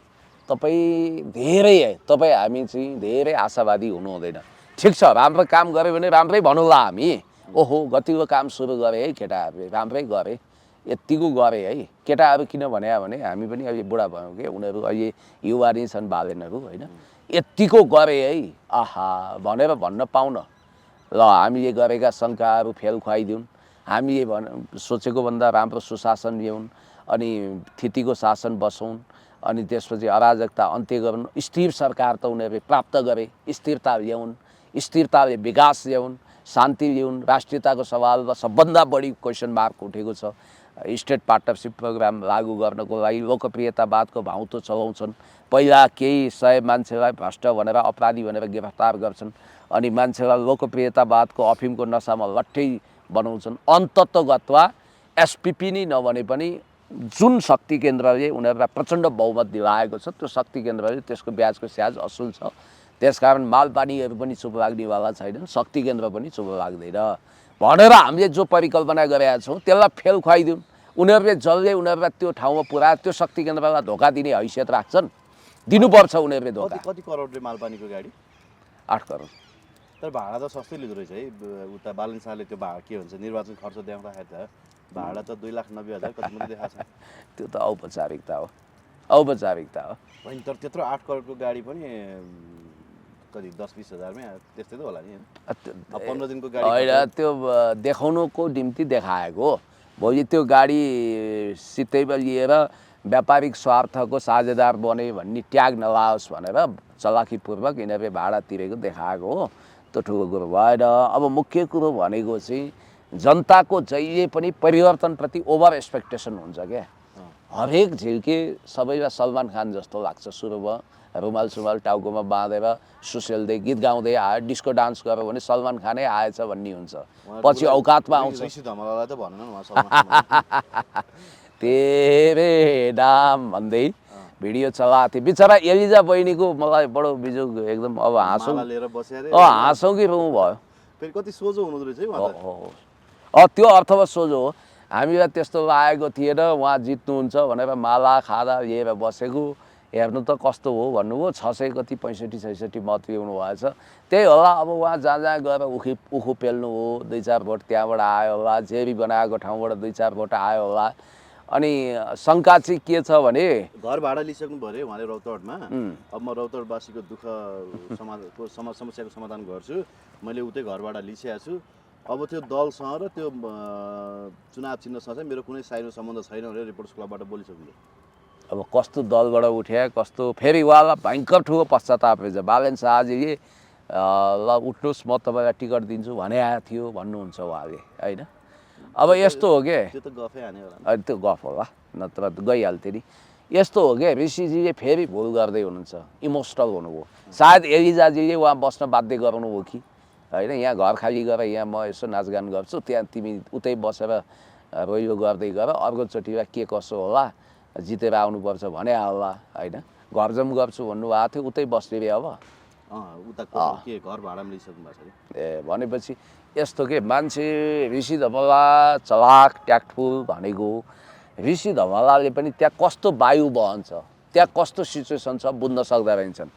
तपाईँ हामी चाहिँ धेरै आशावादी हुनु हुँदैन। ठिक छ, राम्रो काम गऱ्यो भने राम्रै भनौँला हामी, ओहो गतिको काम सुरु गरे है केटाहरूले, राम्रै गरे, यत्तिको गरे है। केटाहरू किन भने हामी पनि अहिले बुढा भयौँ कि, उनीहरू अहिले युवा नै छन् बालेनहरू होइन, यत्तिको गरे है आहा भनेर भन्न पाउन। ल हामीले गरेका शङ्काहरू फेल खुवाइदिउन्, हामीले सोचेको भन्दा राम्रो सुशासन ल्याउन्, अनि थितिको शासन बसौन्, अनि त्यसपछि अराजकता अन्त्य गरून्। स्थिर सरकार त उनीहरूले प्राप्त गरे, स्थिरता ल्याउन्, स्थिरताले विकास ल्याउन्, शान्ति ल्याउन्। राष्ट्रियताको सवालमा सबभन्दा बढी क्वेसन मार्क उठेको छ। स्टेट पार्टनरसिप प्रोग्राम लागू गर्नको लागि लोकप्रियतावादको भाउतो चलाउँछन्। पहिला केही 100 मान्छेलाई भ्रष्ट भनेर, अपराधी भनेर गिरफ्तार गर्छन्, अनि मान्छेलाई लोकप्रियतावादको अफिमको नसामा लट्ठै बनाउँछन्। अन्ततगतवा एसपिपी नै नभने पनि जुन शक्ति केन्द्रले उनीहरूलाई प्रचण्ड बहुमत दिलाएको छ, त्यो शक्ति केन्द्रले त्यसको ब्याजको स्याज असुल छ। त्यसकारण मालपानीहरू पनि चुप लाग्नेवाला छैनन्, शक्ति केन्द्र पनि चुप लाग्दैन भनेर हामीले जो परिकल्पना गरेका छौँ त्यसलाई फेल खुवाइदिउन्। उनीहरूले जसले उनीहरूलाई त्यो ठाउँमा पुऱ्याए त्यो शक्ति केन्द्रलाई धोका दिने हैसियत राख्छन्, दिनुपर्छ उनीहरूले धोका। कति करोडले मालपानीको गाडी? 8 करोड। तर भाडा त सस्तै लिँदो रहेछ है उता। बालन शाहले त्यो भाडा के भन्छ निर्वाचन खर्च देखाउँदाखेरि त भाडा त 2,90,000 कति मात्रै देखाएको छ। त्यो त औपचारिकता हो, औपचारिकता हो। होइन, तर त्यत्रो 8 करोडको गाडी पनि कति 10-20 हजारमै त्यस्तै त होला नि होइन? अब 15 दिनको गाडी होइन त्यो देखाउनुको निम्ति देखाएको हो। भोलि त्यो गाडी सित्तैमा लिएर व्यापारिक स्वार्थको साझेदार बने भन्ने ट्याग नलाओस् भनेर चलाखीपूर्वक यिनीहरूले भाडा तिरेको देखाएको हो। त्यो ठुलो कुरो भएन। अब मुख्य कुरो भनेको चाहिँ जनताको जहिले पनि परिवर्तनप्रति ओभर एक्सपेक्टेसन हुन्छ क्या। हरेक झिल्के सबैलाई सलमान खान जस्तो लाग्छ। सुरुमा रुमाल सुमाल टाउकोमा बाँधेर सुसेल्दै गीत गाउँदै आयो, डिस्को डान्स गर्यो भने सलमान खानै आएछ भन्ने हुन्छ। पछि औकातमा आउँछ ऋषि धमलालाई त भनेन न उहाँ सलमान तेरे नाम भन्दै भिडियो चलाएको थियो। बिचरा एलिजा बहिनीको मलाई बडो बिजोग एकदम। अब हाँसौँ माला लिएर बस्यो अरे। हाँसौँ कि रुँ भयो। फेरि कति सोझो हुनुहुँदो रहेछ है उहाँ त। त्यो अर्थमा सोझो हो। हामीलाई त्यस्तो लागेको थिएन उहाँ जित्नुहुन्छ भनेर माला खाँदा लिएर बसेको। हेर्नु त कस्तो हो भन्नुभयो। 600 कति 65-66 मत ल्याउनु भएछ। त्यही होला अब उहाँ जहाँ जहाँ गएर उखु पेल्नु हो, 2-4 भोट त्यहाँबाट आयो होला, जेबी बनाएको ठाउँबाट 2-4 भोट आयो होला। अनि शङ्का चाहिँ के छ भने घर भाडा लिइसक्नु भयो अरे उहाँले रौतहटमा। अब म रौतहटवासीको दुःख समस्याको समाधान गर्छु, मैले उतै घर भाडा लिइसकेको छु। अब त्यो दलसँग र त्यो चुनाव चिन्हसँग चाहिँ मेरो कुनै साइनो सम्बन्ध छैन भनेर रिपोर्टर्स क्लबबाट बोलिसक्नु। अब कस्तो दलबाट उठ्या कस्तो फेरि उहाँलाई भयङ्कर ठुलो पश्चाताप रहेछ। बालेन शाहजीले ल उठ्नुहोस् म तपाईँलाई टिकट दिन्छु भने आएको थियो भन्नुहुन्छ उहाँले होइन। अब यस्तो हो के त्यो त गफै हाने होला। त्यो गफ होला नत्र गइहाल्थ्यो नि। यस्तो हो क्या ऋषिजीले फेरि भुल गर्दै हुनुहुन्छ। इमोसनल हुनुभयो। सायद एलिजाजीले उहाँ बस्न बाध्य गराउनु हो कि होइन। यहाँ घर खाली गर, यहाँ म यसो नाचगान गर्छु, त्यहाँ तिमी उतै बसेर रोइलो गर्दै गर, अर्कोचोटिमा के कसो होला जितेर आउनुपर्छ भने होला होइन। घर जम गर्छु भन्नुभएको थियो, उतै बस्ने रे अब। उता के घर भाडामा लिइसक्नु भएको छ। ए भनेपछि यस्तो के मान्छे ऋषि धमला चलाक ट्याक्टफुल भनेको ऋषि धमलाले पनि त्यहाँ कस्तो वायु बहन्छ, त्यहाँ कस्तो सिचुएसन छ बुझ्न सक्दा रहन्छन्।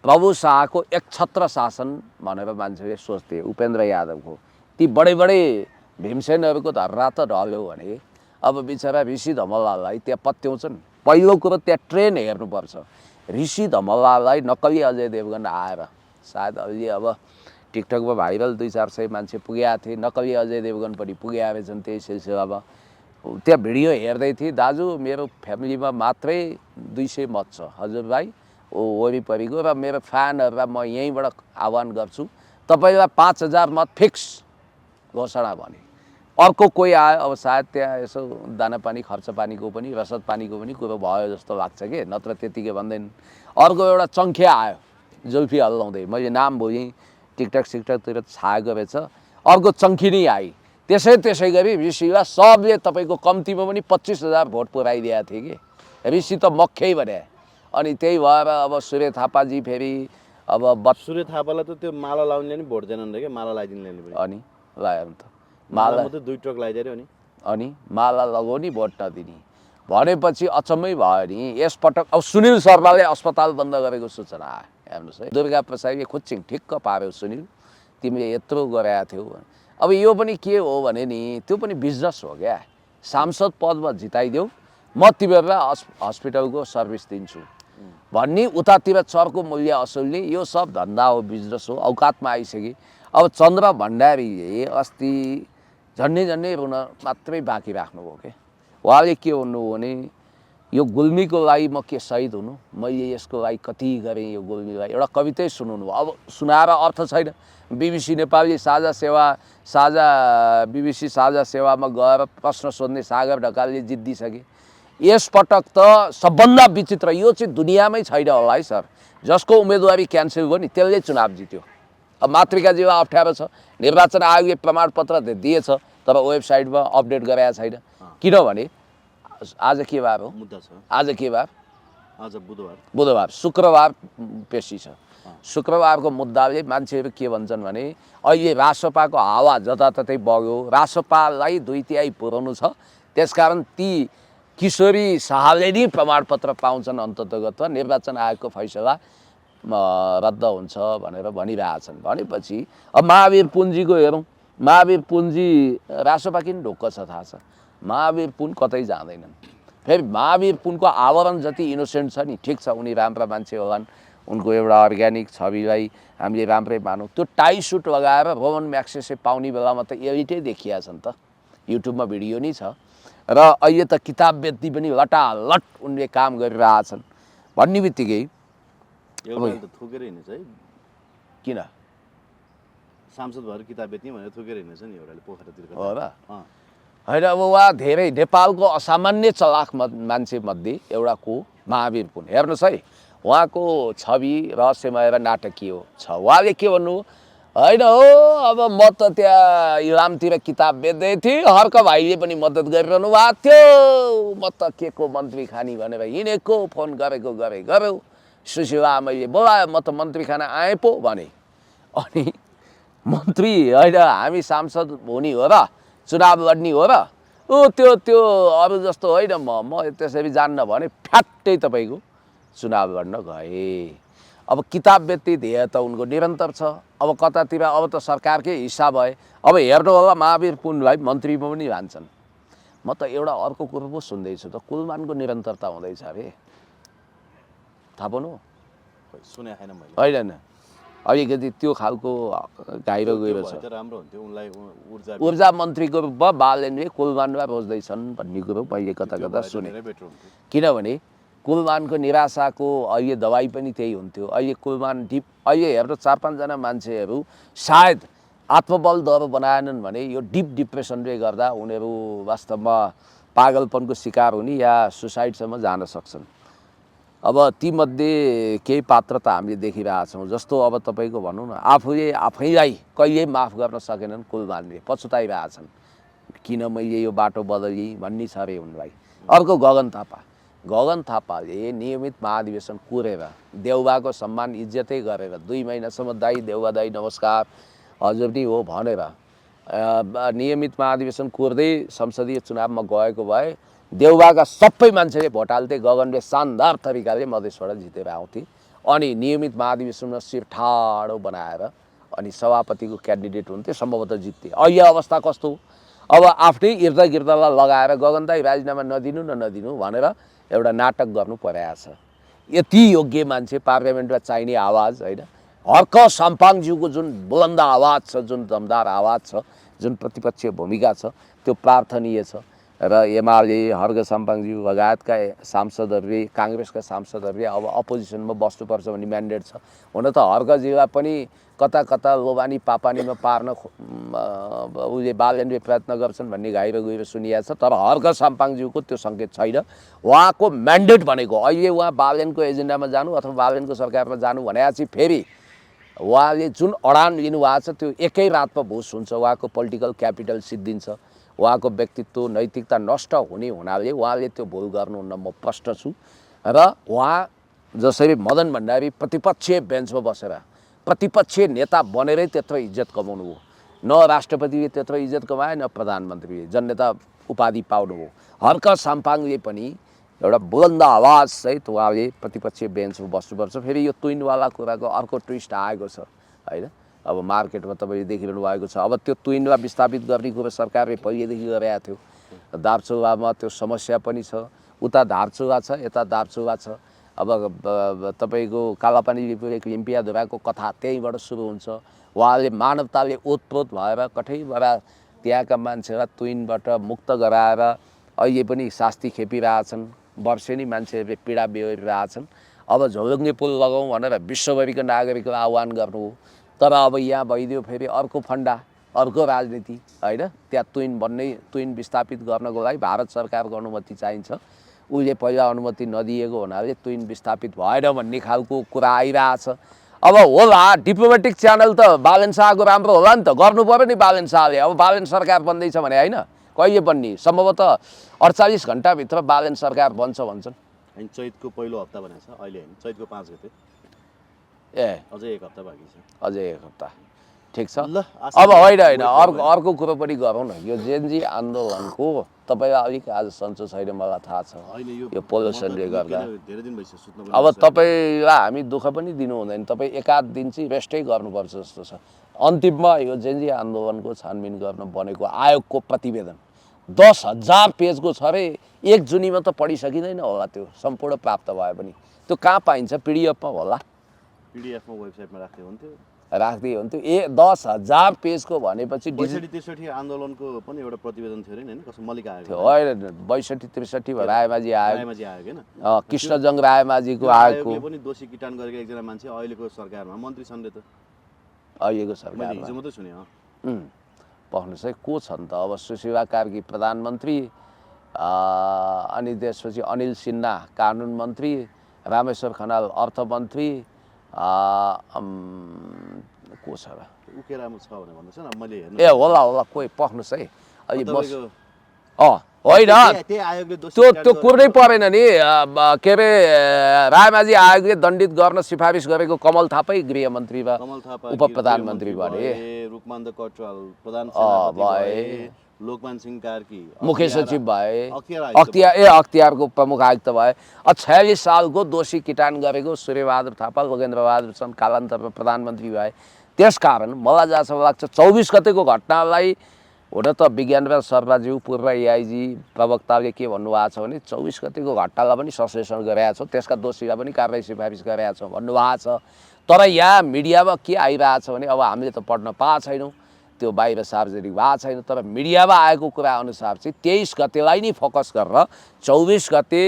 प्रभु शाहको एकछत्र शासन भनेर मान्छेले सोच्थे उपेन्द्र यादवको। ती बडे बडे भीमसेनहरूको धर्रा त ढल्यो भने अब बिचरा ऋषि धमलालाई त्यहाँ पत्याउँछन्। पहिलो कुरो त्यहाँ ट्रेन हेर्नुपर्छ। ऋषि धमलालाई नक्कली अजय देवगन आएर सायद अहिले अब टिकटकमा भाइरल 200-400 मान्छे पुगेका थिए। नक्कली अजय देवगन पनि पुगेका रहेछन् त्यही सिलसिलामा। त्यहाँ भिडियो हेर्दै थिएँ। दाजु मेरो फ्यामिलीमा मात्रै 200 मत छ हजुरभाइ वरिपरिको र मेरो फ्यानहरूलाई म यहीँबाट आह्वान गर्छु तपाईँलाई 5000 मत फिक्स घोषणा भने। अर्को कोही आयो अब सायद त्यहाँ यसो दानापानी खर्चपानीको पनि रसद पानीको पनि कुरो भयो जस्तो लाग्छ कि नत्र त्यतिकै भन्दैन। अर्को एउटा चङ्खे आयो जुल्फी हल्लाउँदै, मैले नाम भुलेँ, टिकटक सिकटकतिर छाएको रहेछ। अर्को चङ्खिनी आई। त्यसै गरी ऋषिलाई सबले तपाईँको कम्तीमा पनि 25,000 भोट पुऱ्याइदिएको थिए कि ऋषि त मक्खै भने। अनि त्यही भएर अब सूर्य थापाजी फेरि अब सूर्य थापालाई त त्यो माला लाउनेले नि भोट दिएनन् रे क्या, माला लगाइदिनेले पनि। अनि लगायो त माला मात्रै 2 ट्रक लगाइदियो अनि माला लगाउने भोट नदिने भनेपछि अचम्मै भयो नि। यसपटक अब सुनिल शर्माले अस्पताल बन्द गरेको सूचना आयो हेर्नुहोस् है। दुर्गा प्रसादले खुच्चिङ ठिक्क पार्यो सुनिल तिमीले यत्रो गरेका थियौ। अब यो पनि के हो भने नि त्यो पनि बिजनेस हो क्या। सांसद पदमा जिताइदेऊ म तिमीहरूलाई हस्पिटलको सर्भिस दिन्छु भन्ने उतातिर चर्को मूल्य असुल्ने यो सब धन्दा हो, बिजनेस हो, औकातमा आइसके। अब चन्द्र भण्डारीले अस्ति झन्डै रुन मात्रै बाँकी राख्नुभयो क्या। उहाँले के भन्नुभयो भने यो गुल्मीको लागि म के शहीद हुनु, मैले यसको लागि कति गरेँ यो गुल्मीलाई, एउटा कवितै सुनाउनु। अब सुनाएर अर्थ छैन। BBC नेपाली BBC साझा सेवामा गएर प्रश्न सोध्ने सागर ढकालले जित्दिसके। यसपटक त सबभन्दा विचित्र यो चाहिँ दुनियाँमै छैन होला है सर। जसको उम्मेदवारी क्यान्सल भयो नि त्यसले चुनाव जित्यो। अब मातृकाजीलाई अप्ठ्यारो छ, निर्वाचन आयोगले प्रमाणपत्र दिएछ तर वेबसाइटमा अपडेट गराएको छैन। किनभने आज के बार हो? मुद्दा छ। आज के बार? आज बुधबार। शुक्रबार पेशी छ। शुक्रबारको मुद्दाले मान्छेहरू के भन्छन् भने अहिले रासपाको हावा जताततै बग्यो, रासपालाई 2/3 पुर्याउनु छ, त्यसकारण ती किशोरी शाहले नै प्रमाणपत्र पाउँछन्, अन्ततगत निर्वाचन आयोगको फैसला रद्द हुन्छ भनेर भनिरहेछन्। भनेपछि अब महावीर पुञ्जीको हेरौँ। महावीर पुञ्जी रासपा किन ढुक्क छ थाहा छ? महावीर पुन कतै जाँदैनन्। फेरि महावीर पुनको आवरण जति इनोसेन्ट छ नि, ठिक छ उनी राम्रा मान्छे होलान्, उनको एउटा अर्ग्यानिक छविलाई हामीले राम्रै मानौँ। त्यो टाई सुट लगाएर रोमन म्याक्सेसे पाउने बेलामा त एडिटै देखिया छ नि त, युट्युबमा भिडियो नै छ। र अहिले त किताब बेच्दी पनि लटालट उनले काम गरिरहेछन् भन्ने बित्तिकै एउटाले त थुकेर हिँड्छ है, किन सांसद भएर किताब बेच्ने भनेर थुकेर हिँड्छ नि एउटाले पोखरातिर। हो र? होइन, अब उहाँ धेरै नेपालको असामान्य चलाक मान्छे मध्ये एउटा को महावीर पुन। हेर्नुहोस् है, उहाँको छवि रहस्यमय र नाटकीय छ। उहाँले के भन्नु, होइन हो अब म त त्यहाँ इलामतिर किताब बेच्दै थिएँ, हर्क भाइले पनि मद्दत गरिरहनु भएको थियो, म त के को मन्त्री खानी भनेर हिँडेको, फोन गरेको गऱ्यो, सुशीला मैले बोलायो, म त मन्त्री खाना आएँ पो भने। अनि मन्त्री होइन हामी सांसद हुने हो र, चुनाव लड्ने हो र, त्यो अरू जस्तो होइन, म त्यसरी जान्न भने फ्याट्टै तपाईँको चुनाव लड्न गए। अब किताब बेच्ने ध्येय त उनको निरन्तर छ। अब कतातिर अब त सरकारकै हिस्सा भए। अब हेर्नु होला महावीर पुनलाई मन्त्रीमा पनि लान्छन्। म त एउटा अर्को कुरो पो सुन्दैछु त, कुलमानको निरन्तरता हुँदैछ अरे, थाहा पाउनु? सुने छैन मैले। होइन अलिकति त्यो खालको गाइरो गइरो छ। राम्रो हुन्थ्यो उनलाई ऊर्जा मन्त्रीको रूपमा बालनले कुलमानमा रोज्दैछन् भन्ने कुरो मैले कता सुने। किनभने कुलमानको निराशाको अहिले दबाई पनि त्यही हुन्थ्यो। अहिले कुलमान डिप, अहिले हेर्नु 4-5 जना मान्छेहरू सायद आत्मबल दर बनाएनन् भने यो डिप डिप्रेसनले गर्दा उनीहरू वास्तवमा पागलपनको शिकार हुने या सुसाइडसम्म जान सक्छन्। अब तीमध्ये केही पात्र त हामीले देखिरहेछौँ। जस्तो अब तपाईँको भनौँ न, आफैलाई कहिल्यै माफ गर्न सकेनन् कुलमानले, पछुताइरहेछन्, किन मैले यो बाटो बदली भन्ने छ अरे उनलाई। अर्को गगन थापाले नियमित महाधिवेशन कुरेर देउबाको सम्मान इज्जतै गरेर 2 महिनासम्म दाई देउबा दाई नमस्कार हजुर नि हो भनेर नियमित महाधिवेशन कुर्दै संसदीय चुनावमा गएको भए देउबाका सबै मान्छेले भोट हाल्थे, गगनले शानदार तरिकाले मधेसबाट जितेर आउँथे। अनि नियमित महाधिवेशनमा शिर ठाडो बनाएर अनि सभापतिको क्यान्डिडेट हुन्थे, सम्भवतः जित्थे। अहिले अवस्था कस्तो? अब आफ्नै इर्दागिर्दालाई लगाएर गगन दाई राजीनामा नदिनु भनेर एउटा नाटक गर्नु परेको छ। यति योग्य मान्छे, पार्लियामेन्टमा चाहिने आवाज होइन, हर्क साम्पाङज्यूको जुन बुलन्द आवाज छ, जुन दमदार आवाज छ, जुन प्रतिपक्षीय भूमिका छ, त्यो प्रार्थनीय छ। र एमाले हर्क साम्पाङज्यू लगायतका सांसदहरूले, काङ्ग्रेसका सांसदहरूले अब अपोजिसनमा बस्नुपर्छ भन्ने म्यान्डेट छ। हुन त हर्कज्यूलाई पनि कता लोबानी पापानीमा पार्न उसले बालनले प्रयत्न गर्छन् भन्ने गहिरो सुनिएको छ। तर हर्क साम्पाङज्यूको त्यो सङ्केत छैन। उहाँको म्यान्डेट भनेको अहिले उहाँ बालनको एजेन्डामा जानु अथवा बालनको सरकारमा जानु भनेपछि फेरि उहाँले जुन अडान लिनुभएको छ त्यो एकै रातमा भुस हुन्छ। उहाँको पोलिटिकल क्यापिटल सिद्धिन्छ, उहाँको व्यक्तित्व नैतिकता नष्ट हुने हुनाले उहाँले त्यो भुल गर्नुहुन्न, म प्रष्ट छु। र उहाँ जसरी मदन भण्डारी प्रतिपक्षीय बेन्चमा बसेर प्रतिपक्षीय नेता बनेरै त्यत्रो इज्जत कमाउनु हो, न राष्ट्रपतिले त्यत्रो इज्जत कमाए न प्रधानमन्त्रीले जननेता उपाधि पाउनुभयो। हर्क साम्पाङले पनि एउटा बुलन्द आवाज सहित उहाँले प्रतिपक्षीय बेन्चमा बस्नुपर्छ। फेरि यो तुइनवाला कुराको अर्को ट्विस्ट आएको छ होइन, अब मार्केटमा तपाईँले देखिरहनु भएको छ। अब त्यो तुइनवा विस्थापित गर्ने कुरो सरकारले पहिलेदेखि गरेको थियो। दार्चुलामा त्यो समस्या पनि छ, उता दार्चुला छ, यता दार्चुला छ। अब तपाईँको कालापानी लिम्पियाधुराको कथा त्यहीँबाट सुरु हुन्छ। उहाँले मानवताले ओतप्रोत भएर कठैबाट त्यहाँका मान्छेलाई तुइनबाट मुक्त गराएर अहिले पनि शास्ति खेपिरहेछन्, वर्षेनी मान्छेहरूले पीडा बेहोरिरहेछन्। अब झोलुङ्गे पुल लगाउँ भनेर विश्वभरिको नागरिकलाई आह्वान गर्नु हो। तर अब यहाँ भइदियो फेरि अर्को फन्डा, अर्को राजनीति होइन। त्यहाँ तुइन विस्थापित गर्नको लागि भारत सरकारको अनुमति चाहिन्छ। उसले पहिला अनुमति नदिएको हुनाले तुइन विस्थापित भएन भन्ने खालको कुरा आइरहेछ। अब होला डिप्लोमेटिक च्यानल त बालन शाहको राम्रो होला नि त, गर्नु पऱ्यो नि बालन शाहले। अब बालन सरकार बन्दैछ भने होइन, कहिले बन्ने, सम्भवतः 48 घन्टाभित्र बालन सरकार बन्छ भन्छन्। होइन, चैतको पहिलो हप्ता भनेको छ, अहिले होइन, चैतको 5 गते। अझै 1 हप्ता बाँकी छ, अझै 1 हप्ता ठिक छ। ल अब होइन अर्को कुरो पनि गरौँ न। यो जेनजी आन्दोलनको तपाईँलाई अलिक आज सन्चो छैन मलाई थाहा छ, यो पोल्युसनले गर्दा। धेरै दिन भइसक्यो सुत्न। अब तपाईँलाई हामी दुःख पनि दिनु हुँदैन, तपाईँ एकाध दिन चाहिँ रेस्टै गर्नुपर्छ जस्तो छ। अन्तिममा यो जेनजी आन्दोलनको छानबिन गर्न बनेको आयोगको प्रतिवेदन 10,000 पेजको छ अरे। 1 जुनीमा त पढिसकिँदैन होला त्यो सम्पूर्ण प्राप्त भए पनि। त्यो कहाँ पाइन्छ? पिडिएफमा होला पिडिएफमा वेबसाइटमा राख्दै हुन्थ्यो। राख्दै हुन्थ्यो 10,000 पेजको भनेपछि 62-63 आन्दोलनको पनि एउटा प्रतिवेदन थियो अरे नि, हैन? कसो मल्लिक आएको थियो होइन 62-63 रायमाझी आयो, रायमाझी आयो हैन? कृष्णजङ रायमाझीको त्यो आएको, आयोगले पनि दोषी किटान गरेको एकजना मान्छे अहिलेको सरकारमा मन्त्री छन् रे त। अहिलेको मैले सरकारमा हिजो मात्रै सुने। पख्नुहोस् है को छन् त अब सुशीला कार्की प्रधानमन्त्री, अनि त्यसपछि अनिल सिन्हा कानुन मन्त्री, रामेश्वर खनाल अर्थमन्त्री, को छ र उकेरामा छ भने भन्नुहोस् न, मैले हेर्नु ए होला होला कोही पख्नुहोस् है अहिले म तपाईँको होइन त्यही आयोगले दोषी त्यो कुर्नै परेन नि के अरे रायमाझी आयोगले दण्डित गर्न सिफारिस गरेको कमल थापै गृहमन्त्री वा कमल थापा उप प्रधानमन्त्री भने रुकमान्द कटवाल प्रधान सेनापति भए, लोकमान सिंह कार्की मुख्य सचिव भए, अख्तियार अख्तियारको प्रमुख आयुक्त भए, 46 सालको दोषी किटान गरेको सूर्यबहादुर थापा लोकेन्द्र बहादुर छन् कालान्तरमा प्रधानमन्त्री भए। त्यसकारण मलाई जहाँसम्म लाग्छ 24 गतेको घटनालाई हुन त विज्ञानराज शर्माज्यू पूर्व एआइजी प्रवक्ताले के भन्नुभएको छ भने 24 गतेको घटनालाई पनि संश्लेषण गरेका छौँ, त्यसका दोषीलाई पनि कारबाही सिफारिस गरेका छौँ भन्नुभएको छ। तर यहाँ मिडियामा के आइरहेको छ भने अब हामीले त पढ्न पाएको छैनौँ, त्यो बाहिर सार्वजनिक भएको छैन, तर मिडियामा आएको कुरा अनुसार चाहिँ 23 गतेलाई नै फोकस गरेर 24 गते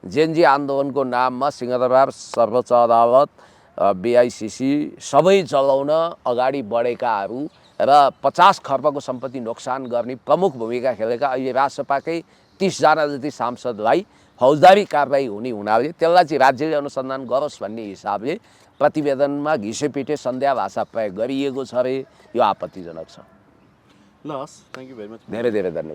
जेएनजी आन्दोलनको नाममा सिंहदरबार सर्वोच्च अदालत BICC सबै जलाउन अगाडि बढेकाहरू र 50 खर्बको सम्पत्ति नोक्सान गर्ने प्रमुख भूमिका खेलेका अहिले राजसभाकै 30 जना जति सांसदलाई फौजदारी कारबाही हुने हुनाले त्यसलाई चाहिँ राज्यले अनुसन्धान गरोस् भन्ने हिसाबले प्रतिवेदनमा घिसेपिटे सन्ध्या भाषा प्रयोग गरिएको छ रे, यो आपत्तिजनक छ। ल हस्, थ्याङ्क यू भेरी मच। धेरै धेरै धन्यवाद।